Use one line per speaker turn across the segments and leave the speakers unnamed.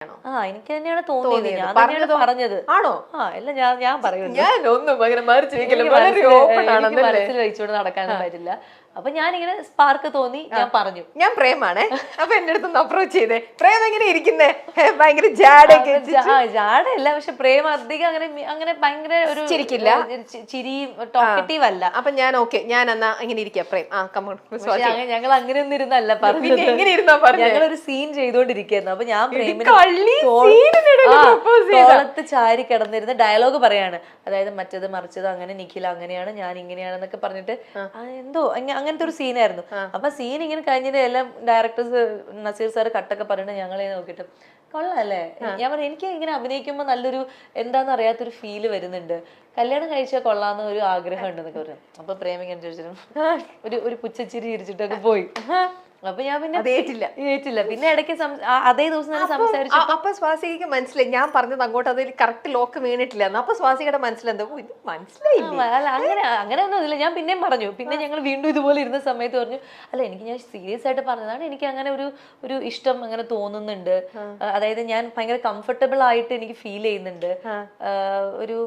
എനിക്ക് തന്നെയാണ് തോന്നിയത്. ഞാൻ തന്നെയാണ് പറഞ്ഞത്.
ആണോ?
അല്ല ഞാൻ പറയുന്നു,
ഞാനൊന്നും അങ്ങനെ
മനസ്സിൽ വെച്ചുകൊണ്ട് നടക്കാനും പറ്റില്ല. അപ്പൊ ഞാനിങ്ങനെ സ്പാർക്ക് തോന്നി, ഞാൻ പറഞ്ഞു
ഞാൻ പ്രേമാണേ. അപ്പൊ എന്റെ അടുത്തൊന്ന് അപ്രോച്ച് ചെയ്തേ. പ്രേം എങ്ങനെ ഇരിക്കുന്നേ? ഭയങ്കര ജാടയൊക്കെ.
ജാടയല്ല, പക്ഷെ പ്രേം അധികം അങ്ങനെ ഭയങ്കര ഒരു
ചിരിക്കില്ല,
ചിരി ടോക്കറ്റീവ് അല്ല.
അപ്പൊ ഞാൻ ഓക്കെ, ഞാൻ എന്നാ ഇങ്ങനെ ഇരിക്കാം പ്രേം.
ഞങ്ങൾ അങ്ങനെയൊന്നും ഇരുന്നല്ല പറഞ്ഞത്. ഞങ്ങളൊരു സീൻ ചെയ്തോണ്ടിരിക്കുന്നു. അപ്പൊ ഞാൻ പ്രേമിനെ തോളത്ത് ചാരി കിടന്നിരുന്ന ഡയലോഗ് പറയാണ്. അതായത് മറ്റത് മറിച്ചത് അങ്ങനെ നിഖില അങ്ങനെയാണ്, ഞാൻ ഇങ്ങനെയാണെന്നൊക്കെ പറഞ്ഞിട്ട് എന്തോ അങ്ങനത്തെ ഒരു സീനായിരുന്നു. അപ്പൊ സീൻ ഇങ്ങനെ കഴിഞ്ഞിട്ട് എല്ലാം ഡയറക്ടേഴ്സ് നസീർ സാർ കട്ടൊക്കെ പറഞ്ഞിട്ട് ഞങ്ങളെ നോക്കിയിട്ട് കൊള്ളാല്ലേ. ഞാൻ പറഞ്ഞു എനിക്ക് ഇങ്ങനെ അഭിനയിക്കുമ്പോ നല്ലൊരു എന്താന്ന് അറിയാത്തൊരു ഫീല് വരുന്നുണ്ട്, കല്യാണം കഴിച്ചാൽ കൊള്ളാന്ന് ഒരു ആഗ്രഹം ഉണ്ടെന്നൊക്കെ പറഞ്ഞു. അപ്പൊ പ്രേമിങ്ങനെ ചോദിച്ചിട്ട് ഒരു പുച്ഛച്ചിരി ചിരിച്ചിട്ടൊക്കെ പോയി. അപ്പൊ ഞാൻ പിന്നെ ഏറ്റില്ല. പിന്നെ ഇടയ്ക്ക് അതേ ദിവസം തന്നെ സംസാരിച്ചു.
അപ്പൊ സ്വാസികക്ക് മനസ്സിലായി ഞാൻ പറഞ്ഞത് അങ്ങോട്ട് അതിൽ കറക്റ്റ് ലോക്ക് വീണിട്ടില്ല. അപ്പൊ സ്വാസികയുടെ മനസ്സിലെന്തോ ഇത് മനസ്സിലായില്ല.
അല്ല അങ്ങനെ ഒന്നും ഇല്ല. ഞാൻ പിന്നെയും പറഞ്ഞു. പിന്നെ ഞങ്ങൾ വീണ്ടും ഇതുപോലെ ഇരുന്ന സമയത്ത് പറഞ്ഞു, അല്ല എനിക്ക് ഞാൻ സീരിയസ് ആയിട്ട് പറഞ്ഞതാണ്, എനിക്ക് അങ്ങനെ ഒരു ഇഷ്ടം അങ്ങനെ തോന്നുന്നുണ്ട്. അതായത് ഞാൻ ഭയങ്കര കംഫർട്ടബിൾ ആയിട്ട് എനിക്ക് ഫീൽ ചെയ്യുന്നുണ്ട്. ഒരു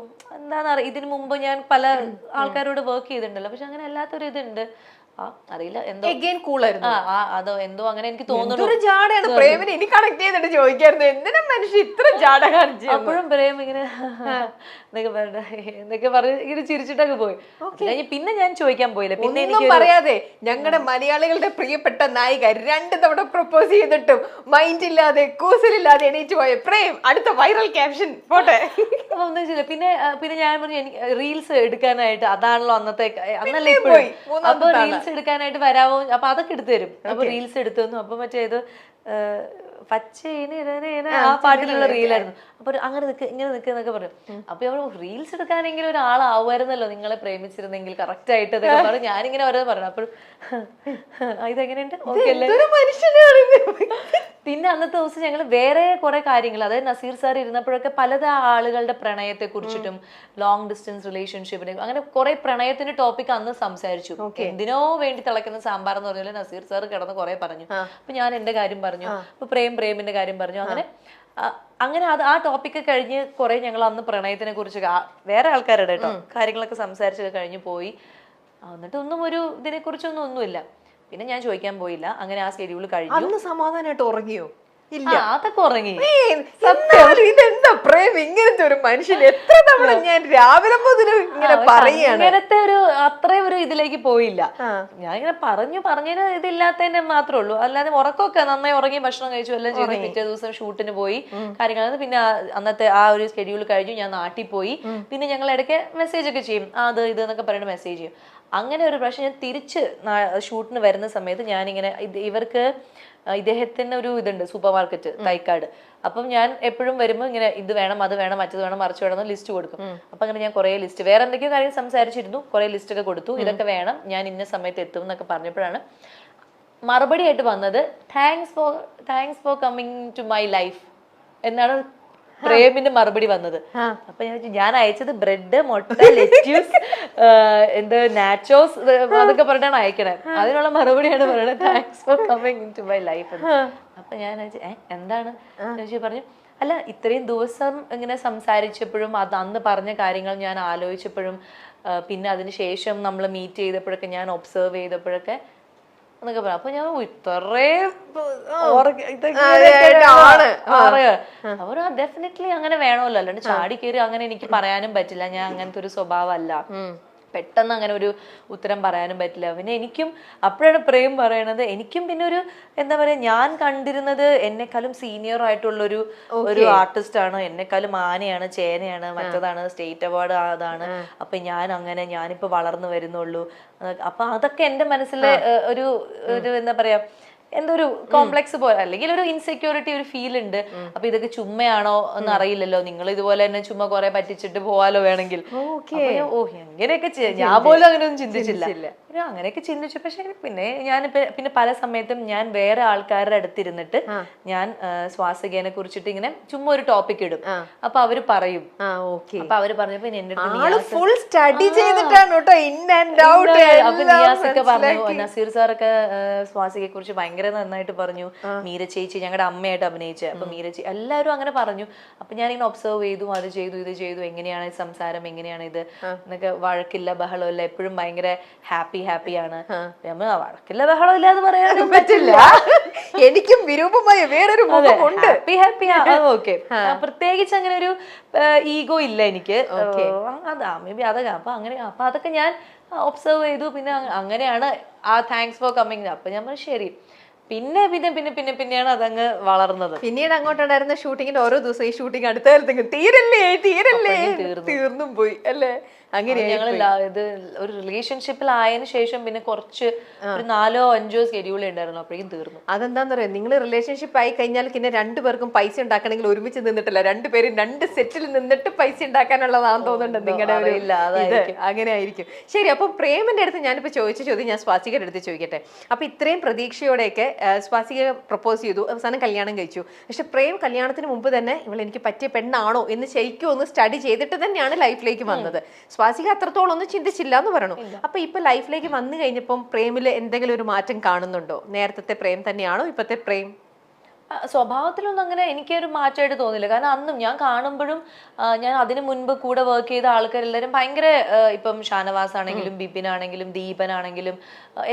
എന്താണെന്ന് ഇതിനു മുമ്പ് ഞാൻ പല ആൾക്കാരോട് വർക്ക് ചെയ്തിട്ടുണ്ടല്ലോ, പക്ഷെ അങ്ങനെ അല്ലാത്തൊരു ഇതുണ്ട്. അറിയില്ല, എന്തോ അതോ എന്തോ അങ്ങനെ എനിക്ക് തോന്നുന്നു. അപ്പോഴും പ്രേം ഇങ്ങനെ എന്നൊക്കെ പറഞ്ഞ് ഇങ്ങനെ ചിരിച്ചിട്ടൊക്കെ പോയി. പിന്നെ ഞാൻ ചോദിക്കാൻ പോയില്ല. പിന്നെ എനിക്ക്
പറയാതെ ഞങ്ങളുടെ മലയാളികളുടെ പ്രിയപ്പെട്ട നായിക 2 തവണ പ്രപ്പോസ് ചെയ്തിട്ടും മൈൻഡ് ഇല്ലാതെ കൂസലില്ലാതെ എണീറ്റ് പോയ പ്രേം അടുത്ത വൈറൽ ക്യാപ്ഷൻ പോട്ടെ.
ഒന്നും ചെയ്യില്ല. പിന്നെ ഞാൻ പറഞ്ഞു എനിക്ക് റീൽസ് എടുക്കാനായിട്ട്, അതാണല്ലോ അന്നത്തെ അന്നല്ലേ ഇപ്പോഴും. അപ്പൊ റീൽസ് എടുക്കാനായിട്ട് വരാവോ? അപ്പൊ അതൊക്കെ എടുത്തു തരും. അപ്പൊ റീൽസ് എടുത്തു തന്നു. അപ്പൊ മറ്റേത് ആ പാട്ടിലുള്ള റീലായിരുന്നു. അപ്പൊ അങ്ങനെ നിൽക്ക് ഇങ്ങനെ നിൽക്കുന്നൊക്കെ പറഞ്ഞു. അപ്പൊ അവര് റീൽസ് എടുക്കാനെങ്കിലും ഒരാളാവുമായിരുന്നല്ലോ നിങ്ങളെ പ്രേമിച്ചിരുന്നെങ്കിൽ കറക്റ്റ് ആയിട്ട് എന്നൊക്കെ പറഞ്ഞു. ഞാനിങ്ങനെ ഓരോ പറഞ്ഞു. അപ്പോൾ ഇതെങ്ങനെയുണ്ട്, ഓക്കെ അല്ലേ? പിന്നെ അന്നത്തെ ദിവസം ഞങ്ങൾ വേറെ കുറെ കാര്യങ്ങൾ, അതായത് നസീർ സാർ ഇരുന്നപ്പോഴൊക്കെ പല ആളുകളുടെ പ്രണയത്തെ കുറിച്ചിട്ടും ലോങ് ഡിസ്റ്റൻസ് റിലേഷൻഷിപ്പിനെ അങ്ങനെ കുറെ പ്രണയത്തിന്റെ ടോപ്പിക് അന്ന് സംസാരിച്ചു. എന്തിനോ വേണ്ടി തിളക്കുന്ന സാമ്പാർ എന്ന് പറഞ്ഞാൽ നസീർ സാർ കിടന്ന് കുറെ പറഞ്ഞു. അപ്പൊ ഞാൻ എന്റെ കാര്യം പറഞ്ഞു, അപ്പൊ പ്രേമിന്റെ കാര്യം പറഞ്ഞു. അങ്ങനെ ആ ടോപ്പിക്ക് കഴിഞ്ഞ് കുറെ ഞങ്ങൾ അന്ന് പ്രണയത്തിനെ കുറിച്ച് വേറെ ആൾക്കാരുടെ കേട്ടോ കാര്യങ്ങളൊക്കെ സംസാരിച്ചൊക്കെ കഴിഞ്ഞ് പോയി. എന്നിട്ടൊന്നും ഒരു ഇതിനെ കുറിച്ചൊന്നും ഒന്നുമില്ല. പിന്നെ ഞാൻ ചോദിക്കാൻ പോയില്ല. അങ്ങനെ ആ ഷെഡ്യൂൾ കഴിഞ്ഞു.
സമാധാനമായിട്ട് ഉറങ്ങിയോ?
അതൊക്കെ ഉറങ്ങി.
ഇതെന്താ പ്രേം ഇങ്ങനത്തെ ഒരു മനുഷ്യൻ? എത്ര തവണ ഞാൻ രാവിലെ മുതൽ ഇങ്ങനെ പറയാണ്.
ഇങ്ങനത്തെ ഒരു അത്രയും ഒരു ഇതിലേക്ക് പോയില്ല. ഞാൻ ഇങ്ങനെ പറഞ്ഞതിന് ഇതില്ലാത്തതിന്റെ മാത്രമേ ഉള്ളൂ. അല്ലാതെ ഉറക്കമൊക്കെ നന്നായി ഉറങ്ങി, ഭക്ഷണം കഴിച്ചു, എല്ലാം ചെയ്തു. പിറ്റേ ദിവസം ഷൂട്ടിന് പോയി കാര്യങ്ങൾ. പിന്നെ അന്നത്തെ ആ ഒരു ഷെഡ്യൂൾ കഴിഞ്ഞു. ഞാൻ നാട്ടിൽ പോയി. പിന്നെ ഞങ്ങൾ ഇടയ്ക്ക് മെസ്സേജ് ഒക്കെ ചെയ്യും, അത് ഇത് എന്നൊക്കെ പറയുന്നത് മെസ്സേജ് ചെയ്യും. അങ്ങനെ ഒരു പ്രാവശ്യം ഞാൻ തിരിച്ച് ഷൂട്ടിന് വരുന്ന സമയത്ത് ഞാനിങ്ങനെ ഇവർക്ക് ഇദ്ദേഹത്തിന് ഒരു ഇതുണ്ട്, സൂപ്പർ മാർക്കറ്റ് തൈക്കാട്. അപ്പം ഞാൻ എപ്പോഴും വരുമ്പോൾ ഇങ്ങനെ ഇത് വേണം, അത് വേണം, മറ്റത് വേണം, മറിച്ച് വേണം ലിസ്റ്റ് കൊടുക്കും. അപ്പൊ അങ്ങനെ ഞാൻ കുറെ ലിസ്റ്റ് വേറെ എന്തൊക്കെയോ കാര്യം സംസാരിച്ചിരുന്നു, കുറെ ലിസ്റ്റ് ഒക്കെ കൊടുത്തു. ഇതൊക്കെ വേണം, ഞാൻ ഇന്ന സമയത്ത് എത്തും എന്നൊക്കെ പറഞ്ഞപ്പോഴാണ് മറുപടി ആയിട്ട് വന്നത് thanks for coming to my life എന്നാണ് പ്രേമിന്റെ മറുപടി വന്നത്. അപ്പൊ ഞാൻ അയച്ചത് ബ്രെഡ്, മുട്ട, ലെറ്റ്യൂസ്, എന്ത് നാച്ചോസ് അതൊക്കെ പറഞ്ഞിട്ടാണ് അയക്കണേ. അതിനുള്ള മറുപടിയാണ് പറയുന്നത് thanks for coming to my life. അപ്പൊ ഞാൻ എന്താണ് പറഞ്ഞു, അല്ല ഇത്രയും ദിവസം ഇങ്ങനെ സംസാരിച്ചപ്പോഴും അത് അന്ന് പറഞ്ഞ കാര്യങ്ങൾ ഞാൻ ആലോചിച്ചപ്പോഴും പിന്നെ അതിനുശേഷം നമ്മൾ മീറ്റ് ചെയ്തപ്പോഴൊക്കെ ഞാൻ ഒബ്സർവ് ചെയ്തപ്പോഴൊക്കെ എന്നൊക്കെ പറയാം. അപ്പൊ ഞാൻ അവർ ഡെഫിനറ്റ്ലി അങ്ങനെ വേണമല്ലോ, അല്ലാണ്ട് ചാടി കയറി അങ്ങനെ എനിക്ക് പറയാനും പറ്റില്ല. ഞാൻ അങ്ങനത്തെ ഒരു സ്വഭാവമല്ല, പെട്ടെന്ന് അങ്ങനെ ഒരു ഉത്തരം പറയാനും പറ്റില്ല. പിന്നെ എനിക്കും അപ്പോഴാണ് പ്രേം പറയണത്, എനിക്കും പിന്നെ ഒരു എന്താ പറയാ, ഞാൻ കണ്ടിരുന്നത് എന്നെക്കാളും സീനിയർ ആയിട്ടുള്ളൊരു ആർട്ടിസ്റ്റ് ആണ്, എന്നെക്കാളും ആനയാണ്, ചേനയാണ്, മറ്റതാണ് സ്റ്റേറ്റ് അവാർഡ് അതാണ്. അപ്പൊ ഞാനിപ്പോ വളർന്നു വരുന്നുള്ളൂ. അപ്പൊ അതൊക്കെ എന്റെ മനസ്സിലെ ഒരു എന്താ പറയാ, എന്തോ ഒരു കോംപ്ലക്സ് പോലെ, അല്ലെങ്കിൽ ഒരു ഇൻസെക്യൂരിറ്റി, ഒരു ഫീൽ ഉണ്ട്. അപ്പൊ ഇതൊക്കെ ചുമ്മയാണോ എന്ന് അറിയില്ലല്ലോ, നിങ്ങൾ ഇതുപോലെ തന്നെ ചുമ്മാ കുറെ പറ്റിച്ചിട്ട് പോവാലോ വേണമെങ്കിൽ. എങ്ങനെയൊക്കെ ഞാൻ പോലും അങ്ങനെയൊന്നും ചിന്തിച്ചില്ല. അങ്ങനെയൊക്കെ ചിന്തിച്ചു. പക്ഷെ പിന്നെ പല സമയത്തും ഞാൻ വേറെ ആൾക്കാരുടെ അടുത്തിരുന്നിട്ട് ഞാൻ സ്വാസികേനെ കുറിച്ചിട്ട് ഇങ്ങനെ ചുമ്മാ ഒരു ടോപ്പിക് ഇടും. അപ്പൊ അവര് പറയും. അപ്പൊ അവര് പറഞ്ഞപ്പോ എന്റെ അടുത്ത് നിയാസൊക്കെ പറഞ്ഞു, നസീർ സാറൊക്കെ സ്വാസികയെ കുറിച്ച് ഭയങ്കര ഭയങ്കര നന്നായിട്ട് പറഞ്ഞു. മീര ചേച്ചി ഞങ്ങളുടെ അമ്മയായിട്ട് അഭിനയിച്ചത്. അപ്പൊ മീര ചേച്ചി എല്ലാവരും അങ്ങനെ പറഞ്ഞു. അപ്പൊ ഞാനിങ്ങനെ ഒബ്സർവ് ചെയ്തു, അത് ചെയ്തു ഇത് ചെയ്തു, എങ്ങനെയാണ് സംസാരം, എങ്ങനെയാണ് ഇത് എന്നൊക്കെ. വഴക്കില്ല ബഹളമില്ല, എപ്പോഴും ഭയങ്കര ഹാപ്പിയാണ്. നമ്മൾ വഴക്കില്ല ബഹളം ഇല്ലാന്ന് പറയാനും പറ്റില്ല.
എനിക്കും വിരൂപമായ വേറൊരു മുഖമുണ്ട്.
Happy okay. പ്രത്യേകിച്ച് അങ്ങനെ ഒരു ഈഗോ ഇല്ല എനിക്ക്. അതാ മേ ബി അതൊക്കെ. അപ്പൊ അതൊക്കെ ഞാൻ ഒബ്സർവ് ചെയ്തു. പിന്നെ അങ്ങനെയാണ് ആ താങ്ക്സ് ഫോർ കമ്മിങ്. അപ്പൊ ഞാൻ പറഞ്ഞു ശരി. പിന്നെയാണ് അതങ്ങ് വളർന്നത്.
പിന്നീട് അങ്ങോട്ടുണ്ടായിരുന്ന ഷൂട്ടിങ്ങിന്റെ ഓരോ ദിവസം ഈ ഷൂട്ടിങ് അടുത്തായിരുന്നു തീരല്ലേ തീർന്നും പോയി അല്ലേ? അങ്ങനെ
ഞങ്ങൾ ഇത് ഒരു റിലേഷൻഷിപ്പിൽ ആയതിനു ശേഷം പിന്നെ കുറച്ച് ഒരു 4-5 സ്കെഡ്യൂൾ ഉണ്ടായിരുന്നു, അപ്പോഴേക്കും തീർന്നു.
അതെന്താന്ന് പറയാ, നിങ്ങൾ റിലേഷൻഷിപ്പ് ആയി കഴിഞ്ഞാൽ പിന്നെ രണ്ടുപേർക്കും പൈസ ഉണ്ടാക്കണമെങ്കിൽ ഒരുമിച്ച് നിന്നിട്ടില്ല, രണ്ടുപേരും 2 സെറ്റിൽ നിന്നിട്ട് പൈസ ഉണ്ടാക്കാനുള്ളതാണെന്ന് തോന്നുന്നുണ്ട് നിങ്ങളുടെ ഒരു അങ്ങനെ ആയിരിക്കും. ശരി, അപ്പൊ പ്രേമിന്റെ അടുത്ത് ഞാനിപ്പോ ചോദിച്ച ചോദ്യം ഞാൻ സ്വാസികയുടെ അടുത്ത് ചോദിക്കട്ടെ. അപ്പൊ ഇത്രയും പ്രതീക്ഷയോടെയൊക്കെ സ്വാസിക പ്രപ്പോസ് ചെയ്തു, അവസാനം കല്യാണം കഴിച്ചു. പക്ഷെ പ്രേം കല്യാണത്തിന് മുമ്പ് തന്നെ ഇവൾ എനിക്ക് പറ്റിയ പെണ്ണാണോ എന്ന് ശരിക്കും ഒന്ന് സ്റ്റഡി ചെയ്തിട്ട് തന്നെയാണ് ലൈഫിലേക്ക് വന്നത്. സ്വാസിക അത്രത്തോളം ഒന്നും ചിന്തിച്ചില്ല എന്ന് പറഞ്ഞു. അപ്പൊ ഇപ്പൊ ലൈഫിലേക്ക് വന്നു കഴിഞ്ഞപ്പം പ്രേമില് എന്തെങ്കിലും ഒരു മാറ്റം കാണുന്നുണ്ടോ? നേരത്തെ പ്രേം തന്നെയാണോ ഇപ്പത്തെ പ്രേം?
സ്വഭാവത്തിലൊന്നും അങ്ങനെ എനിക്കൊരു മാറ്റമായിട്ട് തോന്നില്ല. കാരണം അന്നും ഞാൻ കാണുമ്പോഴും ഞാൻ അതിനു മുൻപ് കൂടെ വർക്ക് ചെയ്ത ആൾക്കാരെല്ലാവരും ഭയങ്കര, ഇപ്പം ഷാനവാസ് ആണെങ്കിലും ബിപിൻ ആണെങ്കിലും ദീപനാണെങ്കിലും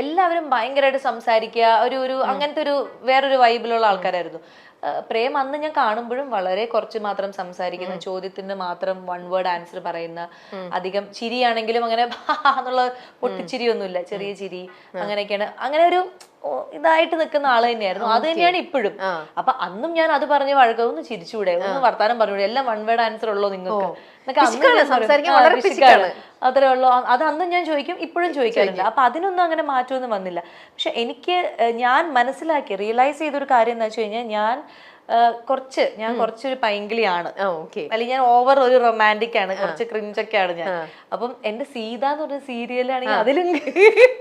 എല്ലാവരും ഭയങ്കരമായിട്ട് സംസാരിക്കുക, ഒരു അങ്ങനത്തെ ഒരു വേറൊരു വൈബിലുള്ള ആൾക്കാരായിരുന്നു. പ്രേം അന്ന് ഞാൻ കാണുമ്പോഴും വളരെ കുറച്ച് മാത്രം സംസാരിക്കുന്ന, ചോദ്യത്തിന് മാത്രം 1 വേർഡ് ആൻസർ പറയുന്ന, അധികം ചിരിയാണെങ്കിലും അങ്ങനെ എന്നുള്ള പൊട്ടിച്ചിരിയൊന്നുമില്ല, ചെറിയ ചിരി അങ്ങനെയൊക്കെയാണ്. അങ്ങനെ ഒരു ഇതായിട്ട് നിൽക്കുന്ന ആള് തന്നെയായിരുന്നു. അത് തന്നെയാണ് ഇപ്പോഴും. അപ്പൊ അന്നും ഞാൻ അത് പറഞ്ഞ വഴക്കം, ഒന്ന് ചിരിച്ചുകൂടെ, ഒന്ന് വർത്താനം പറഞ്ഞൂടെ, എല്ലാം 1 വേർഡ് ആൻസർ ഉള്ളൂ നിങ്ങൾക്ക്, അത്രേ ഉള്ളൂ. അത് അന്നും ഞാൻ ചോദിക്കും, ഇപ്പോഴും ചോദിക്കാറുണ്ട്. അപ്പൊ അതിനൊന്നും അങ്ങനെ മാറ്റമൊന്നും വന്നില്ല. പക്ഷെ എനിക്ക് ഞാൻ മനസ്സിലാക്കി റിയലൈസ് ചെയ്തൊരു കാര്യം എന്താ വെച്ച് കഴിഞ്ഞാൽ, ഞാൻ കുറച്ചൊരു പൈങ്കിളിയാണ്, അല്ലെങ്കിൽ ഞാൻ ഓവർ ഒരു റൊമാൻറ്റിക് ആണ്, കുറച്ച് ക്രിഞ്ചൊക്കെയാണ് ഞാൻ. അപ്പം എന്റെ സീത എന്ന് പറഞ്ഞ സീരിയലാണെങ്കിൽ അതിലും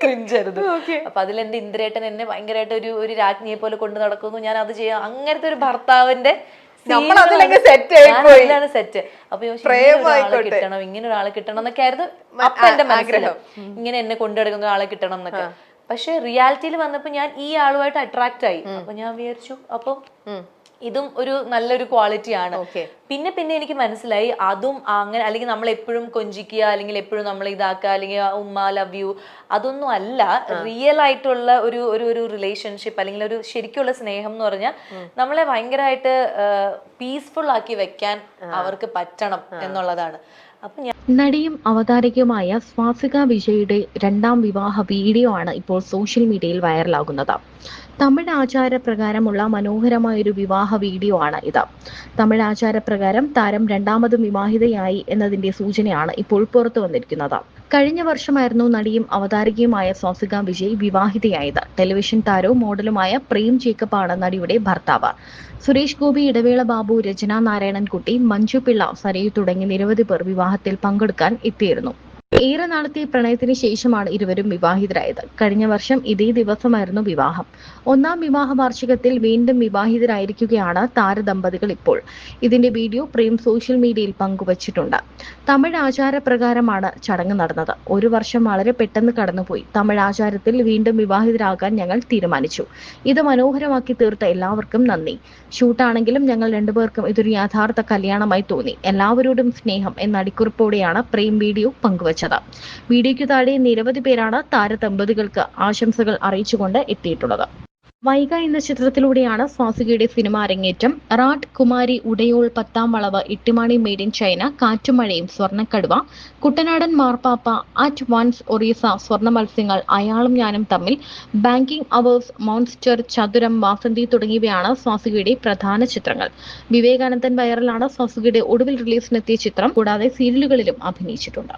ക്രിഞ്ചായിരുന്നു. അപ്പൊ അതിൽ എന്റെ ഇന്ദ്രേട്ടൻ എന്നെ ഭയങ്കരമായിട്ട് ഒരു രാജ്ഞിയെ പോലെ കൊണ്ടു നടക്കുന്നു, ഞാൻ അത് ചെയ്യാം, അങ്ങനത്തെ ഒരു ഭർത്താവിന്റെ സെറ്റ്. അപ്പൊ കിട്ടണം, ഇങ്ങനെ ഒരാളെ കിട്ടണം എന്നൊക്കെ ആയിരുന്നു അപ്പൊ എന്റെ മനസ്സിലാവും, ഇങ്ങനെ എന്നെ കൊണ്ടുനടക്കുന്ന ഒരാളെ കിട്ടണം എന്നൊക്കെ. പക്ഷെ റിയാലിറ്റിയിൽ വന്നപ്പോ ഞാൻ ഈ ആളുമായിട്ട് അട്രാക്ട് ആയി. അപ്പൊ ഞാൻ വിചാരിച്ചു അപ്പൊ ഇതും ഒരു നല്ലൊരു ക്വാളിറ്റി ആണ്. പിന്നെ എനിക്ക് മനസ്സിലായി അതും അങ്ങനെ, അല്ലെങ്കിൽ നമ്മൾ എപ്പോഴും കൊഞ്ചിക്കുക, അല്ലെങ്കിൽ എപ്പോഴും നമ്മൾ ഇതാക്കുക, അല്ലെങ്കിൽ ഉമ്മ ലവ് യു, അതൊന്നും അല്ല റിയൽ ആയിട്ടുള്ള ഒരു റിലേഷൻഷിപ്പ്, അല്ലെങ്കിൽ ഒരു ശരിക്കുള്ള സ്നേഹം എന്ന് പറഞ്ഞാൽ നമ്മളെ ഭയങ്കരമായിട്ട് പീസ്ഫുൾ ആക്കി വെക്കാൻ അവർക്ക് പറ്റണം എന്നുള്ളതാണ്.
നടിയും അവതാരകയുമായ സ്വാസിക വിജയുടെ 2ാം വിവാഹ വീഡിയോ ആണ് ഇപ്പോൾ സോഷ്യൽ മീഡിയയിൽ വൈറലാകുന്നത്. തമിഴ് ആചാരപ്രകാരമുള്ള മനോഹരമായൊരു വിവാഹ വീഡിയോ ആണ് ഇത്. തമിഴ് ആചാരപ്രകാരം താരം 2ാമതും വിവാഹിതയായി എന്നതിന്റെ സൂചനയാണ് ഇപ്പോൾ പുറത്തു വന്നിരിക്കുന്നത്. കഴിഞ്ഞ വർഷമായിരുന്നു നടിയും അവതാരകയുമായ സ്വാസിക വിജയ് വിവാഹിതയായത്. ടെലിവിഷൻ താരവും മോഡലുമായ പ്രേം ജേക്കബ് ആണ് നടിയുടെ ഭർത്താവ്. സുരേഷ് ഗോപി, ഇടവേള ബാബു, രചന നാരായണൻകുട്ടി, മഞ്ജു പിള്ള, സരയു തുടങ്ങി നിരവധി പേർ വിവാഹത്തിൽ പങ്കെടുക്കാൻ എത്തിയിരുന്നു. ഏറെ നാളത്തെ പ്രണയത്തിന് ശേഷമാണ് ഇരുവരും വിവാഹിതരായത്. കഴിഞ്ഞ വർഷം ഇതേ ദിവസമായിരുന്നു വിവാഹം. 1ാം വിവാഹ വാർഷികത്തിൽ വീണ്ടും വിവാഹിതരായിരിക്കുകയാണ് താരദമ്പതികൾ ഇപ്പോൾ. ഇതിന്റെ വീഡിയോ പ്രേം സോഷ്യൽ മീഡിയയിൽ പങ്കുവച്ചിട്ടുണ്ട്. തമിഴ് ആചാരപ്രകാരമാണ് ചടങ്ങ് നടന്നത്. 1 വർഷം വളരെ പെട്ടെന്ന് കടന്നുപോയി. തമിഴ് ആചാരത്തിൽ വീണ്ടും വിവാഹിതരാകാൻ ഞങ്ങൾ തീരുമാനിച്ചു. ഇത് മനോഹരമാക്കി തീർത്ത എല്ലാവർക്കും നന്ദി. ഷൂട്ടാണെങ്കിലും ഞങ്ങൾ 2 പേർക്കും ഇതൊരു യഥാർത്ഥ കല്യാണമായി തോന്നി. എല്ലാവരോടും സ്നേഹം എന്ന അടിക്കുറിപ്പോടെയാണ് പ്രേം വീഡിയോ പങ്കുവച്ചത്. വീഡിയോയ്ക്ക് താഴെ നിരവധി പേരാണ് താരദമ്പതികൾക്ക് ആശംസകൾ അറിയിച്ചുകൊണ്ട് എത്തിയിട്ടുള്ളത്. വൈഗ എന്ന ചിത്രത്തിലൂടെയാണ് സ്വാസികയുടെ സിനിമ അരങ്ങേറ്റം. റാട്ട്, കുമാരി, ഉടയോൾ, 10ാം വളവ്, ഇട്ടിമാണി, മെയ്ഡ് ഇൻ ചൈന, കാറ്റും മഴയും, സ്വർണ്ണക്കടുവ, കുട്ടനാടൻ മാർപ്പാപ്പ, അറ്റ് വൺസ്, ഒറീസ, സ്വർണ്ണ മത്സ്യങ്ങൾ, അയാളും ഞാനും തമ്മിൽ, ബാങ്കിംഗ് അവേഴ്സ്, മോൺസ്റ്റർ, ചതുരം, വാസന്തി തുടങ്ങിയവയാണ് സ്വാസികയുടെ പ്രധാന ചിത്രങ്ങൾ. വിവേകാനന്ദൻ വൈറലാണ് സ്വാസികയുടെ ഒടുവിൽ റിലീസിനെത്തിയ ചിത്രം. കൂടാതെ സീരിയലുകളിലും അഭിനയിച്ചിട്ടുണ്ട്.